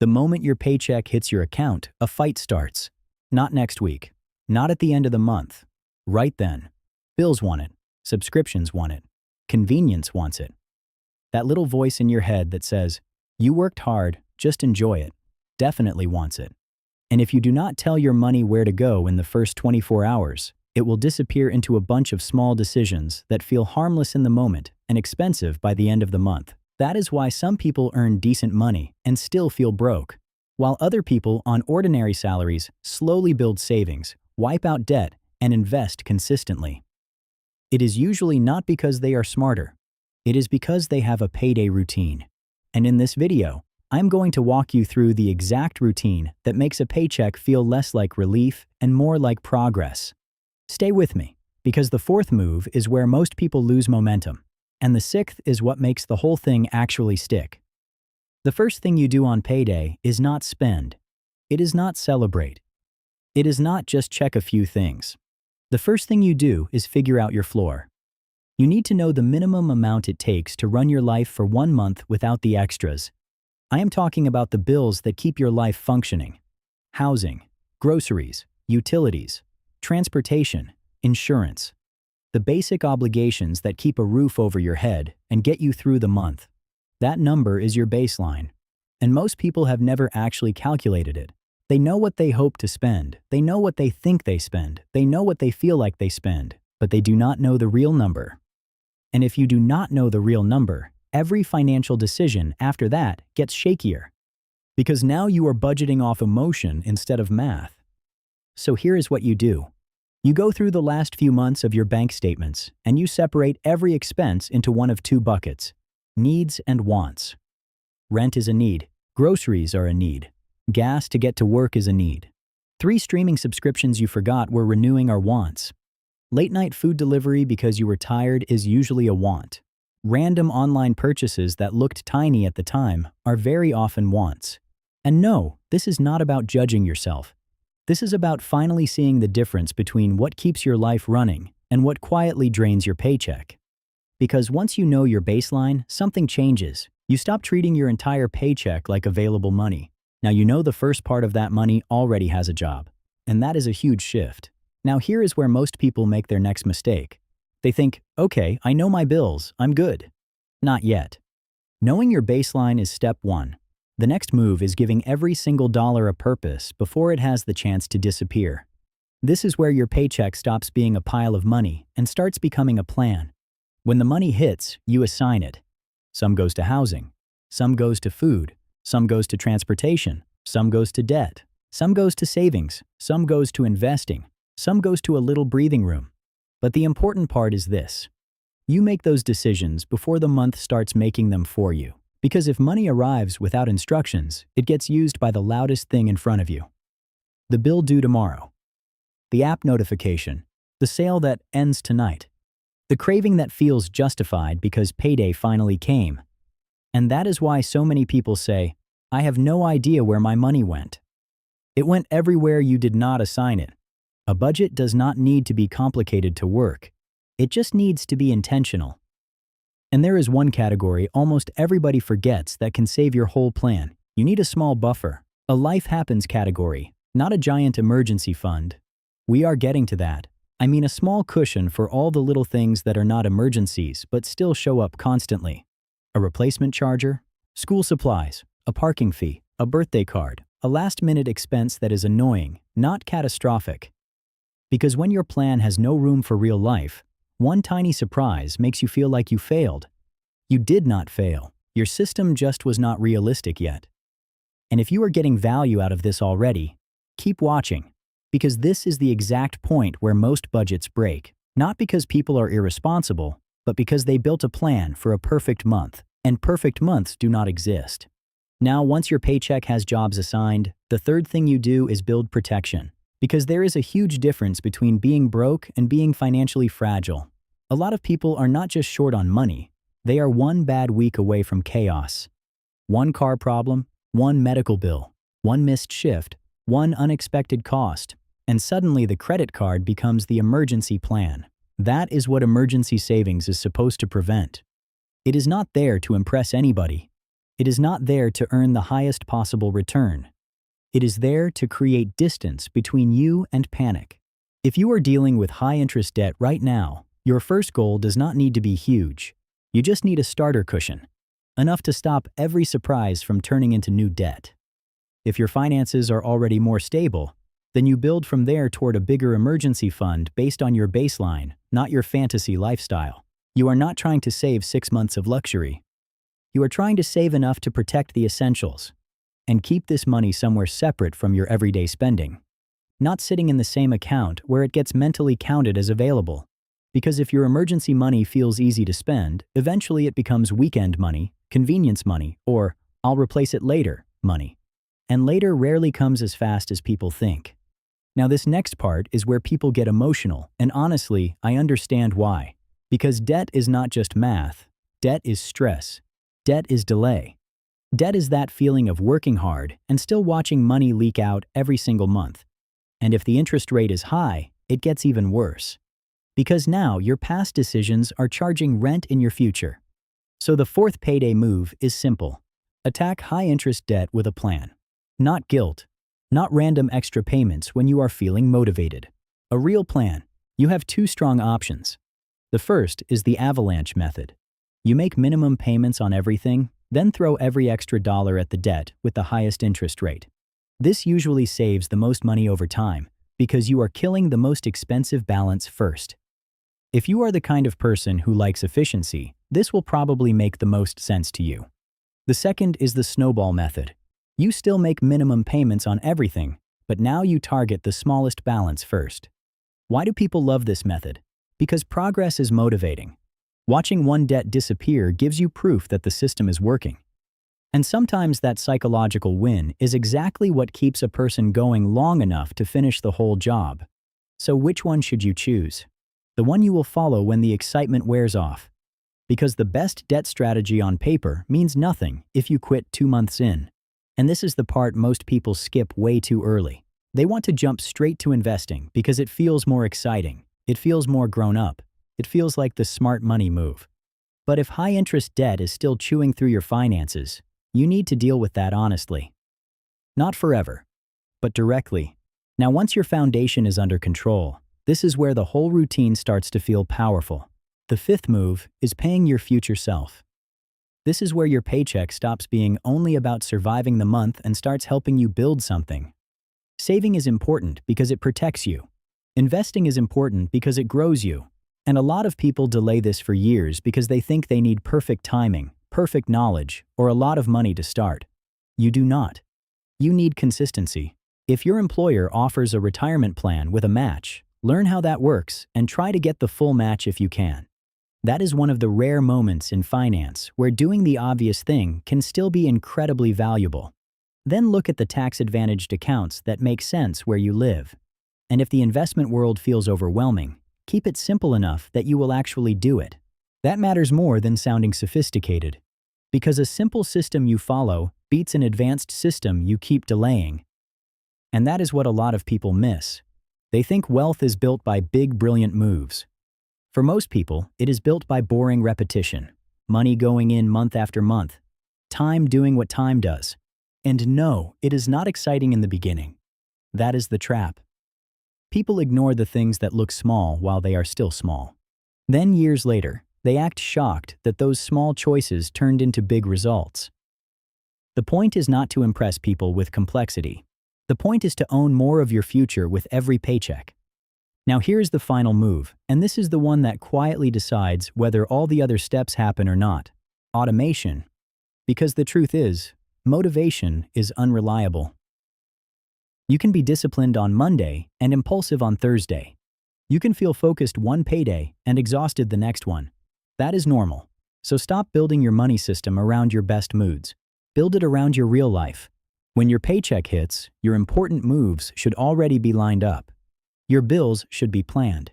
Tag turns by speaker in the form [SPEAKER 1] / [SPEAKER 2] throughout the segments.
[SPEAKER 1] The moment your paycheck hits your account, a fight starts. Not next week. Not at the end of the month. Right then. Bills want it. Subscriptions want it. Convenience wants it. That little voice in your head that says, "You worked hard, just enjoy it," definitely wants it. And if you do not tell your money where to go in the first 24 hours, it will disappear into a bunch of small decisions that feel harmless in the moment and expensive by the end of the month. That is why some people earn decent money and still feel broke, while other people on ordinary salaries slowly build savings, wipe out debt, and invest consistently. It is usually not because they are smarter. It is because they have a payday routine. And in this video, I'm going to walk you through the exact routine that makes a paycheck feel less like relief and more like progress. Stay with me, because the fourth move is where most people lose momentum, and the sixth is what makes the whole thing actually stick. The first thing you do on payday is not spend. It is not celebrate. It is not just check a few things. The first thing you do is figure out your floor. You need to know the minimum amount it takes to run your life for 1 month without the extras. I am talking about the bills that keep your life functioning. Housing, groceries, utilities, transportation, insurance. The basic obligations that keep a roof over your head and get you through the month. That number is your baseline. And most people have never actually calculated it. They know what they hope to spend. They know what they think they spend. They know what they feel like they spend, but they do not know the real number. And if you do not know the real number, every financial decision after that gets shakier. Because now you are budgeting off emotion instead of math. So here is what you do. You go through the last few months of your bank statements, and you separate every expense into one of two buckets: needs and wants. Rent is a need. Groceries are a need. Gas to get to work is a need. 3 streaming subscriptions you forgot were renewing are wants. Late-night food delivery because you were tired is usually a want. Random online purchases that looked tiny at the time are very often wants. And no, this is not about judging yourself. This is about finally seeing the difference between what keeps your life running and what quietly drains your paycheck. Because once you know your baseline, something changes. You stop treating your entire paycheck like available money. Now you know the first part of that money already has a job. And that is a huge shift. Now here is where most people make their next mistake. They think, okay, I know my bills, I'm good. Not yet. Knowing your baseline is step 1. The next move is giving every single dollar a purpose before it has the chance to disappear. This is where your paycheck stops being a pile of money and starts becoming a plan. When the money hits, you assign it. Some goes to housing, some goes to food, some goes to transportation, some goes to debt, some goes to savings, some goes to investing, some goes to a little breathing room. But the important part is this. You make those decisions before the month starts making them for you. Because if money arrives without instructions, it gets used by the loudest thing in front of you. The bill due tomorrow. The app notification. The sale that ends tonight. The craving that feels justified because payday finally came. And that is why so many people say, I have no idea where my money went. It went everywhere you did not assign it. A budget does not need to be complicated to work. It just needs to be intentional. And there is one category almost everybody forgets that can save your whole plan. You need a small buffer, a life happens category, not a giant emergency fund. We are getting to that. I mean a small cushion for all the little things that are not emergencies but still show up constantly. A replacement charger, school supplies, a parking fee, a birthday card, a last-minute expense that is annoying, not catastrophic. Because when your plan has no room for real life, one tiny surprise makes you feel like you failed. You did not fail. Your system just was not realistic yet. And if you are getting value out of this already, keep watching, because this is the exact point where most budgets break. Not because people are irresponsible, but because they built a plan for a perfect month, and perfect months do not exist. Now, once your paycheck has jobs assigned, the third thing you do is build protection. Because there is a huge difference between being broke and being financially fragile. A lot of people are not just short on money, they are one bad week away from chaos. One car problem, one medical bill, one missed shift, one unexpected cost, and suddenly the credit card becomes the emergency plan. That is what emergency savings is supposed to prevent. It is not there to impress anybody. It is not there to earn the highest possible return. It is there to create distance between you and panic. If you are dealing with high-interest debt right now, your first goal does not need to be huge. You just need a starter cushion, enough to stop every surprise from turning into new debt. If your finances are already more stable, then you build from there toward a bigger emergency fund based on your baseline, not your fantasy lifestyle. You are not trying to save 6 months of luxury. You are trying to save enough to protect the essentials and keep this money somewhere separate from your everyday spending, not sitting in the same account where it gets mentally counted as available. Because if your emergency money feels easy to spend, eventually it becomes weekend money, convenience money, or "I'll replace it later" money. And later rarely comes as fast as people think. Now this next part is where people get emotional, and honestly, I understand why. Because debt is not just math. Debt is stress. Debt is delay. Debt is that feeling of working hard and still watching money leak out every single month. And if the interest rate is high, it gets even worse. Because now your past decisions are charging rent in your future. So the fourth payday move is simple. Attack high-interest debt with a plan. Not guilt. Not random extra payments when you are feeling motivated. A real plan. You have two strong options. The first is the Avalanche method. You make minimum payments on everything, then throw every extra dollar at the debt with the highest interest rate. This usually saves the most money over time because you are killing the most expensive balance first. If you are the kind of person who likes efficiency, this will probably make the most sense to you. The second is the Snowball method. You still make minimum payments on everything, but now you target the smallest balance first. Why do people love this method? Because progress is motivating. Watching one debt disappear gives you proof that the system is working. And sometimes that psychological win is exactly what keeps a person going long enough to finish the whole job. So which one should you choose? The one you will follow when the excitement wears off. Because the best debt strategy on paper means nothing if you quit 2 months in. And this is the part most people skip way too early. They want to jump straight to investing because it feels more exciting. It feels more grown up. It feels like the smart money move. But if high-interest debt is still chewing through your finances, you need to deal with that honestly. Not forever, but directly. Now, once your foundation is under control, this is where the whole routine starts to feel powerful. The fifth move is paying your future self. This is where your paycheck stops being only about surviving the month and starts helping you build something. Saving is important because it protects you. Investing is important because it grows you. And a lot of people delay this for years because they think they need perfect timing, perfect knowledge, or a lot of money to start. You do not. You need consistency. If your employer offers a retirement plan with a match, learn how that works and try to get the full match if you can. That is one of the rare moments in finance where doing the obvious thing can still be incredibly valuable. Then look at the tax-advantaged accounts that make sense where you live. And if the investment world feels overwhelming, keep it simple enough that you will actually do it. That matters more than sounding sophisticated. Because a simple system you follow beats an advanced system you keep delaying. And that is what a lot of people miss. They think wealth is built by big, brilliant moves. For most people, it is built by boring repetition, money going in month after month, time doing what time does. And no, it is not exciting in the beginning. That is the trap. People ignore the things that look small while they are still small. Then years later, they act shocked that those small choices turned into big results. The point is not to impress people with complexity. The point is to own more of your future with every paycheck. Now here's the final move, and this is the one that quietly decides whether all the other steps happen or not. Automation. Because the truth is, motivation is unreliable. You can be disciplined on Monday and impulsive on Thursday. You can feel focused one payday and exhausted the next one. That is normal. So stop building your money system around your best moods. Build it around your real life. When your paycheck hits, your important moves should already be lined up. Your bills should be planned.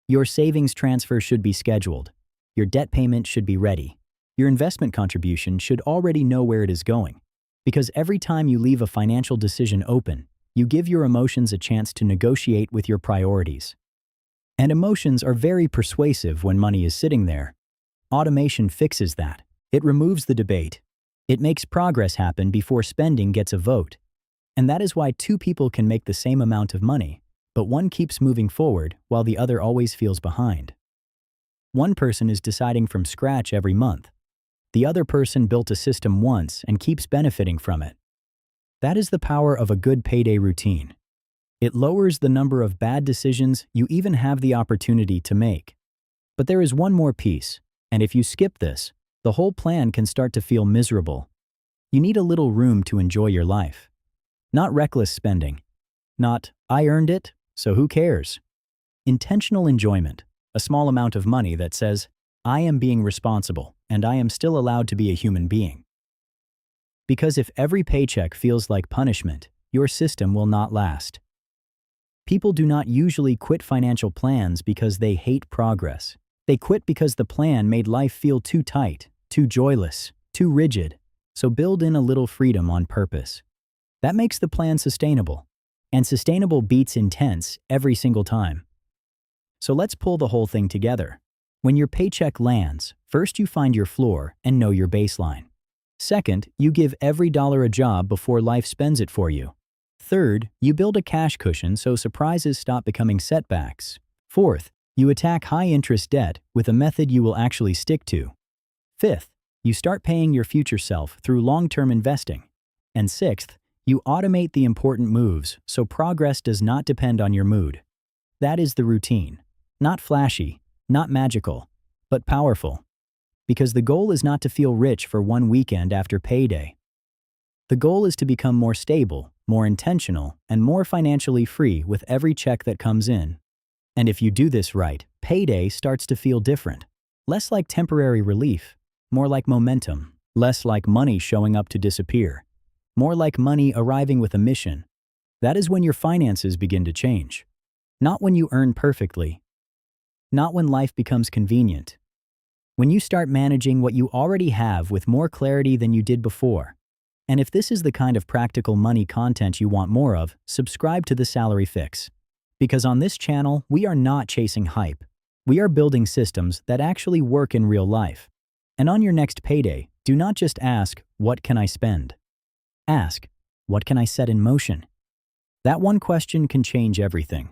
[SPEAKER 1] Your savings transfer should be scheduled. Your debt payment should be ready. Your investment contribution should already know where it is going. Because every time you leave a financial decision open, you give your emotions a chance to negotiate with your priorities. And emotions are very persuasive when money is sitting there. Automation fixes that. It removes the debate. It makes progress happen before spending gets a vote. And that is why two people can make the same amount of money, but one keeps moving forward while the other always feels behind. One person is deciding from scratch every month. The other person built a system once and keeps benefiting from it. That is the power of a good payday routine. It lowers the number of bad decisions you even have the opportunity to make. But there is one more piece, and if you skip this, the whole plan can start to feel miserable. You need a little room to enjoy your life. Not reckless spending. Not, I earned it, so who cares? Intentional enjoyment, a small amount of money that says, I am being responsible, and I am still allowed to be a human being. Because if every paycheck feels like punishment, your system will not last. People do not usually quit financial plans because they hate progress. They quit because the plan made life feel too tight, too joyless, too rigid. So build in a little freedom on purpose. That makes the plan sustainable. And sustainable beats intense every single time. So let's pull the whole thing together. When your paycheck lands, first you find your floor and know your baseline. Second, you give every dollar a job before life spends it for you. Third, you build a cash cushion so surprises stop becoming setbacks. Fourth, you attack high-interest debt with a method you will actually stick to. Fifth, you start paying your future self through long-term investing. And sixth, you automate the important moves so progress does not depend on your mood. That is the routine. Not flashy, not magical, but powerful. Because the goal is not to feel rich for one weekend after payday. The goal is to become more stable, more intentional, and more financially free with every check that comes in. And if you do this right, payday starts to feel different. Less like temporary relief, more like momentum. Less like money showing up to disappear. More like money arriving with a mission. That is when your finances begin to change. Not when you earn perfectly. Not when life becomes convenient. When you start managing what you already have with more clarity than you did before. And if this is the kind of practical money content you want more of, subscribe to The Salary Fix. Because on this channel, we are not chasing hype. We are building systems that actually work in real life. And on your next payday, do not just ask, what can I spend? Ask, what can I set in motion? That one question can change everything.